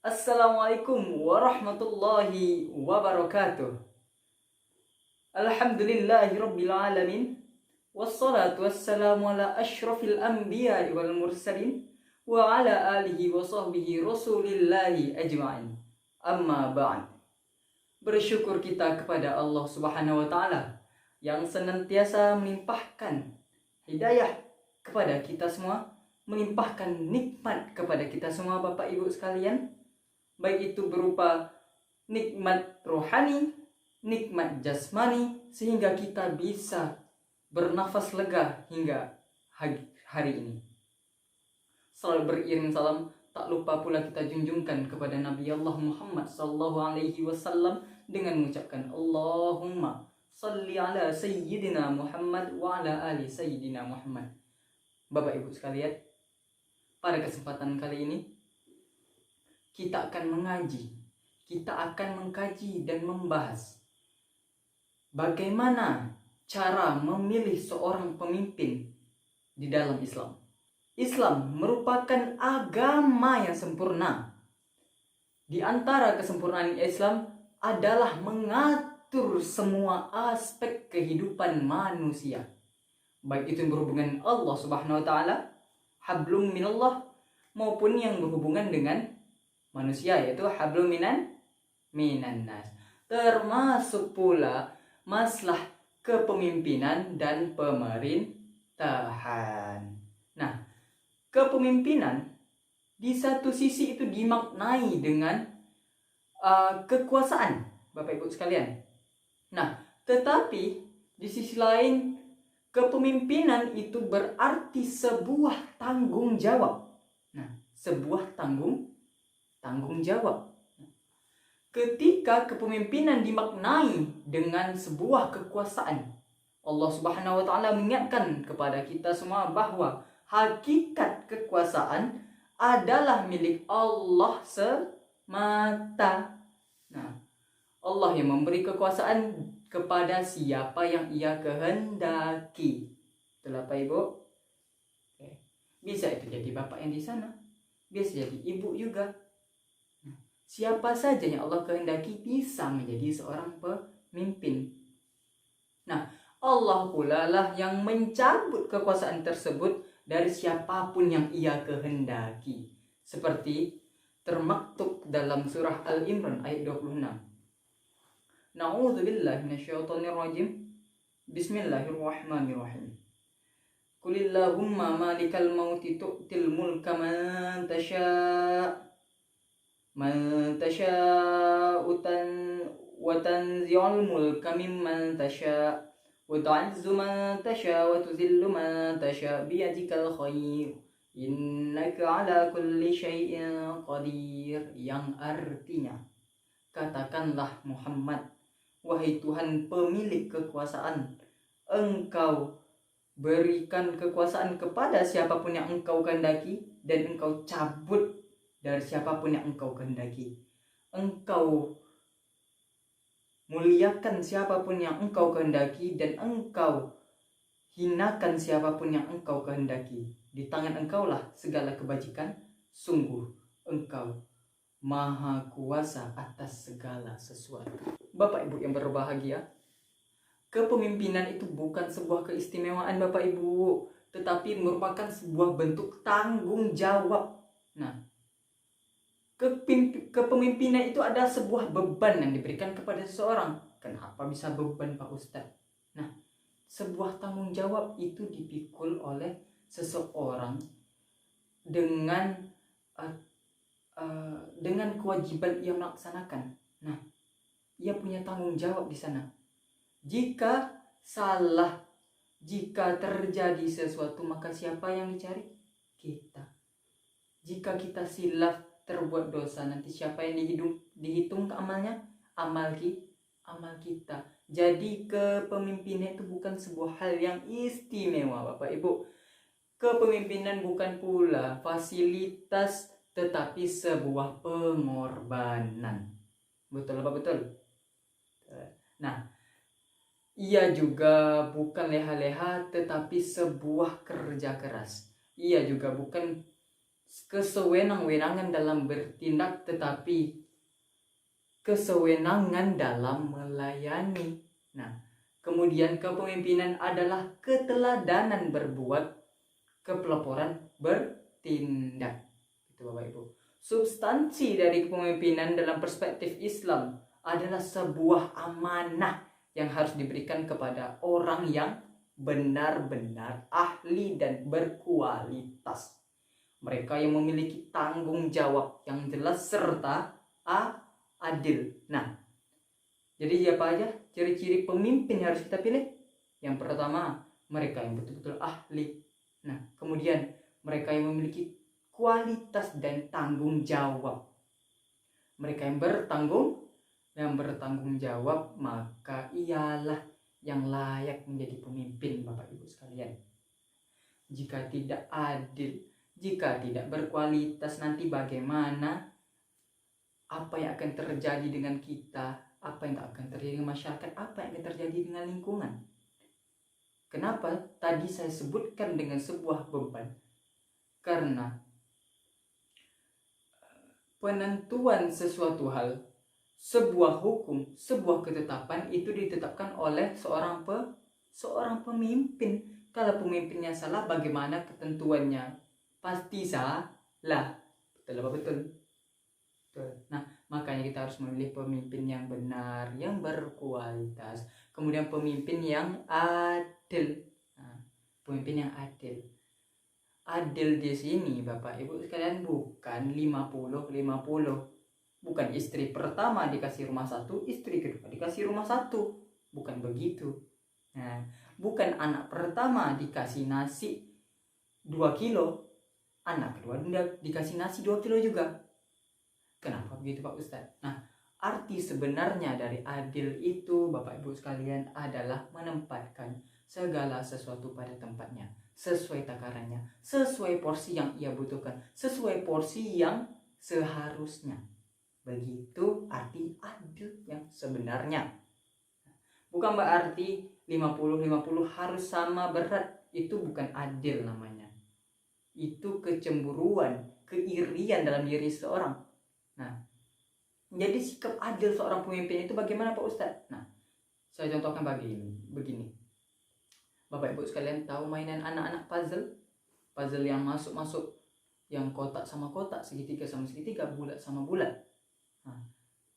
Assalamualaikum warahmatullahi wabarakatuh. Alhamdulillahi rabbil alamin. Wassalatu wassalamu ala asyrafil anbiya wal mursalin wa ala alihi wa sahbihi rasulillahi ajma'in. Amma ba'd. Bersyukur kita kepada Allah Subhanahu wa taala yang senantiasa melimpahkan hidayah kepada kita semua, melimpahkan nikmat kepada kita semua Bapak Ibu sekalian, baik itu berupa nikmat rohani, nikmat jasmani, sehingga kita bisa bernafas lega hingga hari ini. Selalu beriring salam, tak lupa pula kita junjungkan kepada Nabi Allah Muhammad sallallahu alaihi wasallam dengan mengucapkan Allahumma salli ala sayyidina Muhammad wa ala ali sayyidina Muhammad. Bapak Ibu sekalian, pada kesempatan kali ini kita akan mengaji, kita akan mengkaji dan membahas bagaimana cara memilih seorang pemimpin di dalam Islam. Islam merupakan agama yang sempurna. Di antara kesempurnaan Islam adalah mengatur semua aspek kehidupan manusia, baik itu yang berhubungan Allah Subhanahu wa taala, hablum minallah, maupun yang berhubungan dengan manusia, yaitu hablum minan nas. Termasuk pula masalah kepemimpinan dan pemerintahan. Nah, kepemimpinan di satu sisi itu dimaknai dengan kekuasaan, Bapak Ibu sekalian. Nah, tetapi di sisi lain kepemimpinan itu berarti sebuah tanggung jawab. Nah, sebuah tanggung jawab. Ketika kepemimpinan dimaknai dengan sebuah kekuasaan, Allah Subhanahu wa taala mengingatkan kepada kita semua bahwa hakikat kekuasaan adalah milik Allah semata. Nah, Allah yang memberi kekuasaan kepada siapa yang Ia kehendaki. Betul Pak Ibu? Bisa itu jadi bapak yang di sana, bisa jadi ibu juga. Siapa saja yang Allah kehendaki bisa menjadi seorang pemimpin. Nah, Allah pula lah yang mencabut kekuasaan tersebut dari siapapun yang Ia kehendaki. Seperti termaktub dalam surah Al-Imran ayat 26. Na'udzubillahi minasyaitonirrajim. Bismillahirrahmanirrahim. Qulillahumma malikal mauti tu'til mulka man tasha' Man tasha'u wa tanzi'ul mulka mimman tasha' wa tu'izzu man tasha' wa tuzillu man tasha' biyadikal khair innaka ala kulli syai'in qadir. Yang artinya, katakanlah Muhammad, wahai Tuhan pemilik kekuasaan, Engkau berikan kekuasaan kepada siapapun yang Engkau kehendaki, dan Engkau cabut dari siapapun yang Engkau kehendaki. Engkau muliakan siapapun yang Engkau kehendaki, dan Engkau hinakan siapapun yang Engkau kehendaki. Di tangan Engkaulah segala kebajikan. Sungguh Engkau Maha Kuasa atas segala sesuatu. Bapak Ibu yang berbahagia, kepemimpinan itu bukan sebuah keistimewaan Bapak Ibu, tetapi merupakan sebuah bentuk tanggung jawab. Nah, kepemimpinan itu adalah sebuah beban yang diberikan kepada seseorang. Kenapa bisa beban Pak Ustadz? Nah, sebuah tanggung jawab itu dipikul oleh seseorang dengan kewajiban ia melaksanakan. Nah, ia punya tanggung jawab di sana. Jika salah, jika terjadi sesuatu, maka siapa yang dicari? Kita. Jika kita silaf, terbuat dosa, nanti siapa yang dihitung ke amalnya? Amal kita. Jadi kepemimpinan itu bukan sebuah hal yang istimewa Bapak Ibu. Kepemimpinan bukan pula fasilitas, tetapi sebuah pengorbanan. Betul apa betul? Nah, ia juga bukan leha-leha, tetapi sebuah kerja keras. Ia juga bukan kesewenang-wenangan dalam bertindak, tetapi kesewenangan dalam melayani. Nah, kemudian kepemimpinan adalah keteladanan berbuat, kepelaporan bertindak. Itu Bapak Ibu. Substansi dari kepemimpinan dalam perspektif Islam adalah sebuah amanah yang harus diberikan kepada orang yang benar-benar ahli dan berkualitas. Mereka yang memiliki tanggung jawab yang jelas serta adil. Nah, jadi siapa aja ciri-ciri pemimpin yang harus kita pilih? Yang pertama, mereka yang betul-betul ahli. Nah, kemudian mereka yang memiliki kualitas dan tanggung jawab. Mereka yang bertanggung jawab, maka ialah yang layak menjadi pemimpin, Bapak Ibu sekalian. Jika tidak adil, jika tidak berkualitas, nanti bagaimana? Apa yang akan terjadi dengan kita? Apa yang akan terjadi dengan masyarakat? Apa yang akan terjadi dengan lingkungan? Kenapa tadi saya sebutkan dengan sebuah beban? Karena penentuan sesuatu hal, sebuah hukum, sebuah ketetapan itu ditetapkan oleh seorang pemimpin. Kalau pemimpinnya salah, bagaimana ketentuannya? Pasti salah. Betul apa betul? Nah, makanya kita harus memilih pemimpin yang benar, yang berkualitas. Kemudian pemimpin yang adil. Nah, pemimpin yang adil. Adil di sini Bapak Ibu sekalian bukan 50-50. Bukan istri pertama dikasih rumah satu, istri kedua dikasih rumah satu. Bukan begitu. Nah, bukan anak pertama dikasih nasi 2 kilo, anak kedua dikasih nasi 2 kilo juga. Kenapa begitu Pak Ustadz? Nah, arti sebenarnya dari adil itu Bapak Ibu sekalian adalah menempatkan segala sesuatu pada tempatnya, sesuai takarannya, sesuai porsi yang ia butuhkan, sesuai porsi yang seharusnya. Begitu arti adil yang sebenarnya. Bukan berarti 50-50 harus sama berat. Itu bukan adil namanya. Itu kecemburuan, keirian dalam diri seorang. Nah, jadi sikap adil seorang pemimpin itu bagaimana Pak Ustadz? Nah, saya contohkan begini. Bapak Ibu sekalian tahu mainan anak-anak puzzle? Puzzle yang masuk-masuk, yang kotak sama kotak, segitiga sama segitiga, bulat sama bulat. Nah,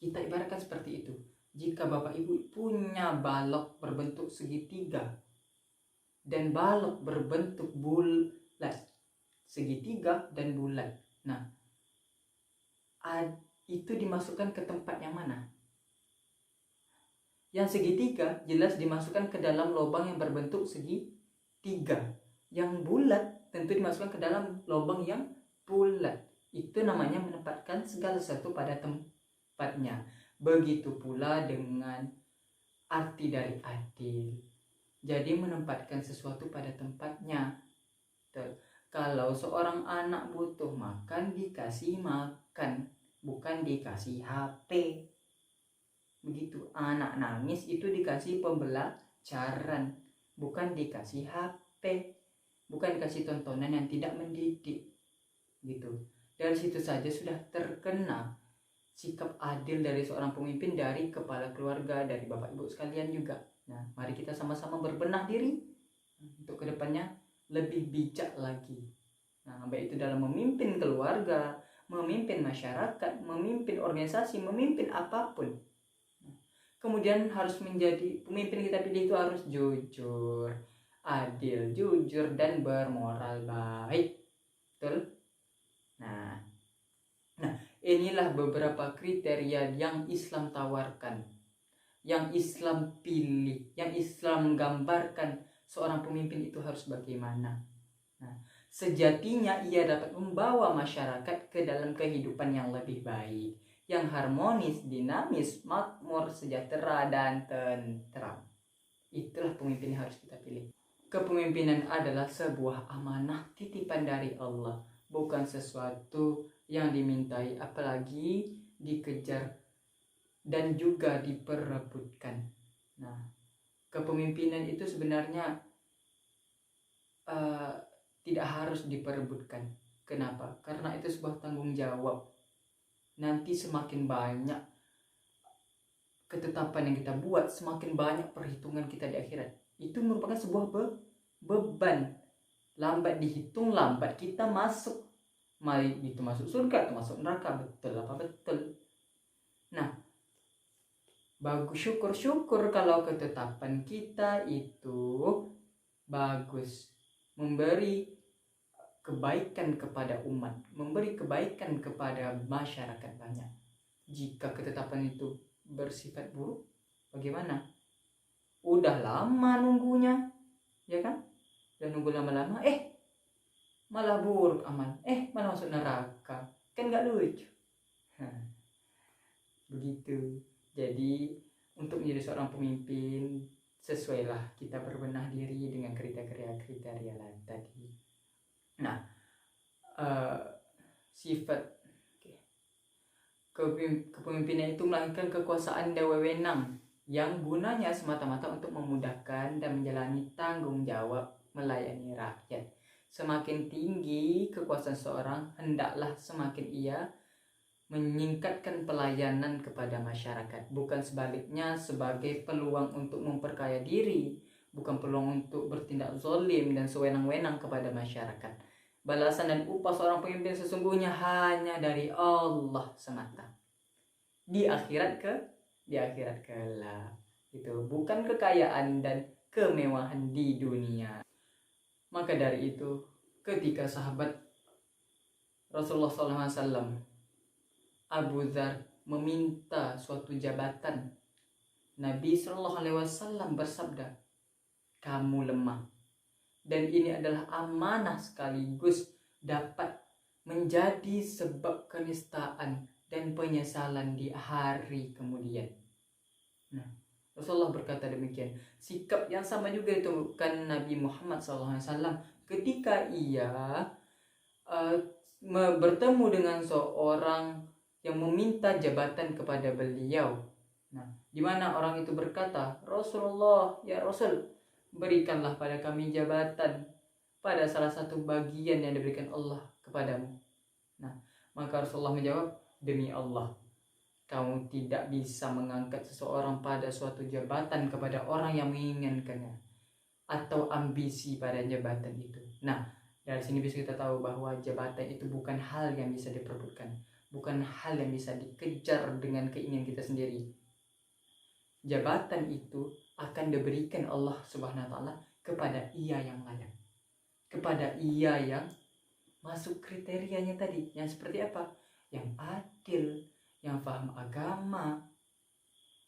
kita ibaratkan seperti itu. Jika Bapak Ibu punya balok berbentuk segitiga dan balok berbentuk bulat, segitiga dan bulat. Nah, itu dimasukkan ke tempat yang mana? Yang segitiga jelas dimasukkan ke dalam lubang yang berbentuk segitiga. Yang bulat tentu dimasukkan ke dalam lubang yang bulat. Itu namanya menempatkan segala sesuatu pada tempatnya. Begitu pula dengan arti dari adil. Jadi menempatkan sesuatu pada tempatnya. Kalau seorang anak butuh makan, dikasih makan, bukan dikasih HP. Begitu. Anak nangis itu dikasih pembelajaran, bukan dikasih HP, bukan dikasih tontonan yang tidak mendidik. Gitu. Dari situ saja sudah terkena sikap adil dari seorang pemimpin, dari kepala keluarga, dari Bapak Ibu sekalian juga. Nah, mari kita sama-sama berbenah diri untuk kedepannya lebih bijak lagi. Nah, baik itu dalam memimpin keluarga, memimpin masyarakat, memimpin organisasi, memimpin apapun. Kemudian harus menjadi pemimpin kita pilih itu harus jujur, adil, jujur dan bermoral baik. Betul? Nah, inilah beberapa kriteria yang Islam tawarkan, yang Islam pilih, yang Islam gambarkan seorang pemimpin itu harus bagaimana. Nah, sejatinya ia dapat membawa masyarakat ke dalam kehidupan yang lebih baik, yang harmonis, dinamis, makmur, sejahtera, dan tentram. Itulah pemimpin yang harus kita pilih. Kepemimpinan adalah sebuah amanah titipan dari Allah, bukan sesuatu yang dimintai, apalagi dikejar dan juga diperebutkan. Nah, kepemimpinan itu sebenarnya tidak harus diperebutkan. Kenapa? Karena itu sebuah tanggung jawab. Nanti semakin banyak ketetapan yang kita buat, semakin banyak perhitungan kita di akhirat. Itu merupakan sebuah beban. Lambat dihitung, lambat kita masuk. Mari itu masuk surga atau masuk neraka. Betul apa betul? Nah, bagus, syukur kalau ketetapan kita itu bagus, memberi kebaikan kepada umat, memberi kebaikan kepada masyarakat banyak. Jika ketetapan itu bersifat buruk, bagaimana? Udah lama nunggunya, ya kan? Udah nunggu lama-lama, malah buruk amal, malah masuk neraka, kan nggak lucu. Begitu. Jadi untuk menjadi seorang pemimpin, sesuailah kita berbenah diri dengan kriteria tadi. Nah, sifat kepemimpinan itu melahirkan kekuasaan dan wewenang yang gunanya semata-mata untuk memudahkan dan menjalani tanggung jawab melayani rakyat. Semakin tinggi kekuasaan seorang, hendaklah semakin ia meningkatkan pelayanan kepada masyarakat, bukan sebaliknya sebagai peluang untuk memperkaya diri, bukan peluang untuk bertindak zalim dan sewenang-wenang kepada masyarakat. Balasan dan upah seorang pemimpin sesungguhnya hanya dari Allah semata. Di akhirat kelak. Itu bukan kekayaan dan kemewahan di dunia. Maka dari itu, ketika sahabat Rasulullah SAW Abu Dzar meminta suatu jabatan, Nabi SAW bersabda, "Kamu lemah. Dan ini adalah amanah sekaligus dapat menjadi sebab kenistaan dan penyesalan di hari kemudian." Nah, Rasulullah berkata demikian. Sikap yang sama juga ditemukan Nabi Muhammad SAW ketika ia bertemu dengan seorang yang meminta jabatan kepada beliau. Nah, di mana orang itu berkata, "Rasulullah, ya Rasul, berikanlah pada kami jabatan pada salah satu bagian yang diberikan Allah kepadamu." Nah, maka Rasulullah menjawab, "Demi Allah, kamu tidak bisa mengangkat seseorang pada suatu jabatan kepada orang yang menginginkannya atau ambisi pada jabatan itu." Nah, dari sini bisa kita tahu bahwa jabatan itu bukan hal yang bisa diperebutkan, bukan hal yang bisa dikejar dengan keinginan kita sendiri. Jabatan itu akan diberikan Allah Subhanahu wa taala kepada ia yang layak, kepada ia yang masuk kriterianya tadi. Yang seperti apa? Yang adil, yang paham agama,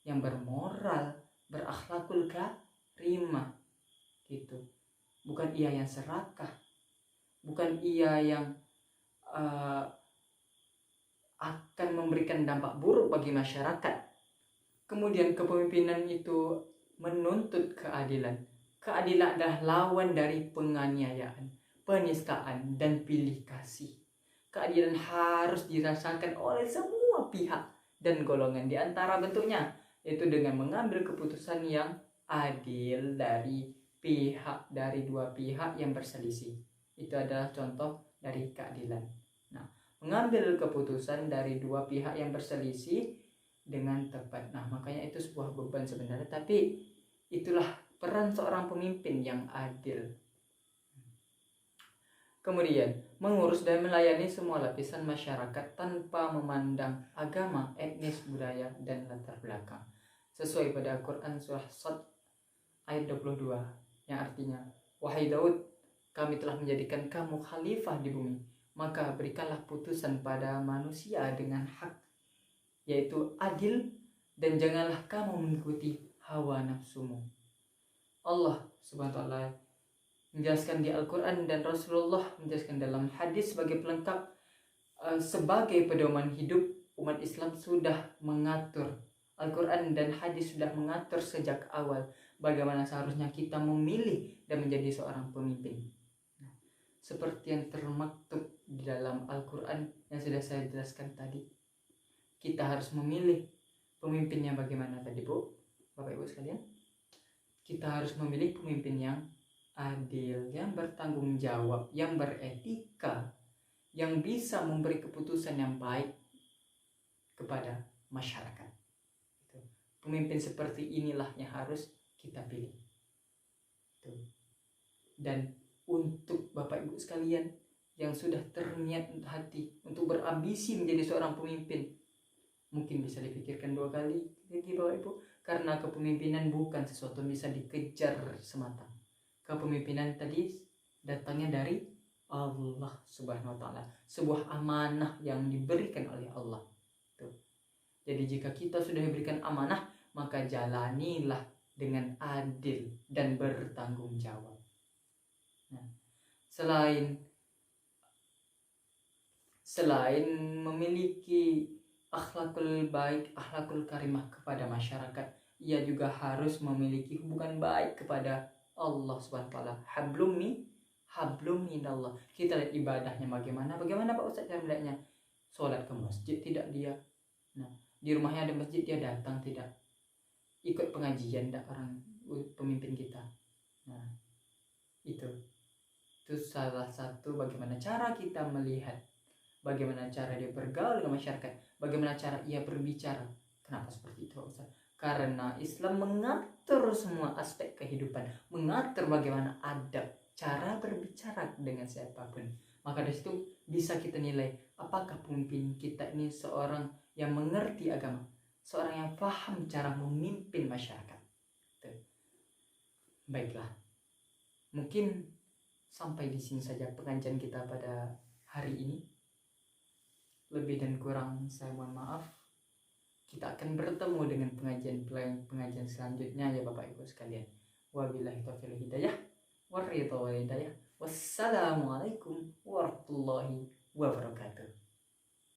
yang bermoral, berakhlakul karimah, gitu. Bukan ia yang serakah, bukan ia yang akan memberikan dampak buruk bagi masyarakat. Kemudian kepemimpinan itu menuntut keadilan. Keadilan adalah lawan dari penganiayaan, penistaan, dan pilih kasih. Keadilan harus dirasakan oleh semua pihak dan golongan. Di antara bentuknya yaitu dengan mengambil keputusan yang adil dari dua pihak yang berselisih. Itu adalah contoh dari keadilan. Nah, mengambil keputusan dari dua pihak yang berselisih dengan tepat. Nah, makanya itu sebuah beban sebenarnya, tapi itulah peran seorang pemimpin yang adil. Kemudian, mengurus dan melayani semua lapisan masyarakat tanpa memandang agama, etnis, budaya, dan latar belakang. Sesuai pada Al-Quran surah Sad ayat 22, yang artinya, "Wahai Daud, kami telah menjadikan kamu khalifah di bumi, maka berikanlah putusan pada manusia dengan hak, yaitu adil, dan janganlah kamu mengikuti hawa nafsumu." Allah Subhanahu wa taala menjelaskan di Al-Quran dan Rasulullah menjelaskan dalam hadis sebagai pelengkap. Sebagai pedoman hidup, umat Islam sudah mengatur, Al-Quran dan hadis sudah mengatur sejak awal bagaimana seharusnya kita memilih dan menjadi seorang pemimpin. Seperti yang termaktub di dalam Al-Quran yang sudah saya jelaskan tadi, kita harus memilih pemimpin yang bagaimana tadi, Bu, Bapak Ibu sekalian. Kita harus memilih pemimpin yang adil, yang bertanggung jawab, yang beretika, yang bisa memberi keputusan yang baik kepada masyarakat. Pemimpin seperti inilah yang harus kita pilih. Dan untuk Bapak Ibu sekalian yang sudah terniat hati untuk berambisi menjadi seorang pemimpin, mungkin bisa dipikirkan 2 kali lagi Bapak Ibu, karena kepemimpinan bukan sesuatu yang bisa dikejar semata. Kepemimpinan tadi datangnya dari Allah Subhanahu wa taala, sebuah amanah yang diberikan oleh Allah. Jadi jika kita sudah diberikan amanah, maka jalanilah dengan adil dan bertanggung jawab. Nah, selain memiliki akhlakul baik, akhlakul karimah kepada masyarakat, ia juga harus memiliki hubungan baik kepada Allah Subhanahu wa taala. Hablum minallah. Kita lihat ibadahnya bagaimana Pak Ustaz cara melihatnya? Sholat ke masjid tidak dia? Nah, di rumahnya ada masjid dia datang tidak? Ikut pengajian tidak orang pemimpin kita? Nah, itu salah satu bagaimana cara kita melihat, bagaimana cara dia bergaul dengan masyarakat, bagaimana cara ia berbicara. Kenapa seperti itu Ustaz? Karena Islam mengatur semua aspek kehidupan, mengatur bagaimana adab, cara berbicara dengan siapapun. Maka dari situ bisa kita nilai apakah pemimpin kita ini seorang yang mengerti agama, seorang yang paham cara memimpin masyarakat. Baiklah, mungkin sampai di sini saja pengajian kita pada hari ini. Lebih dan kurang saya mohon maaf. Kita akan bertemu dengan pengajian selanjutnya ya Bapak Ibu sekalian. Wabillahi taufiq wal hidayah. Wassalamualaikum warahmatullahi wabarakatuh.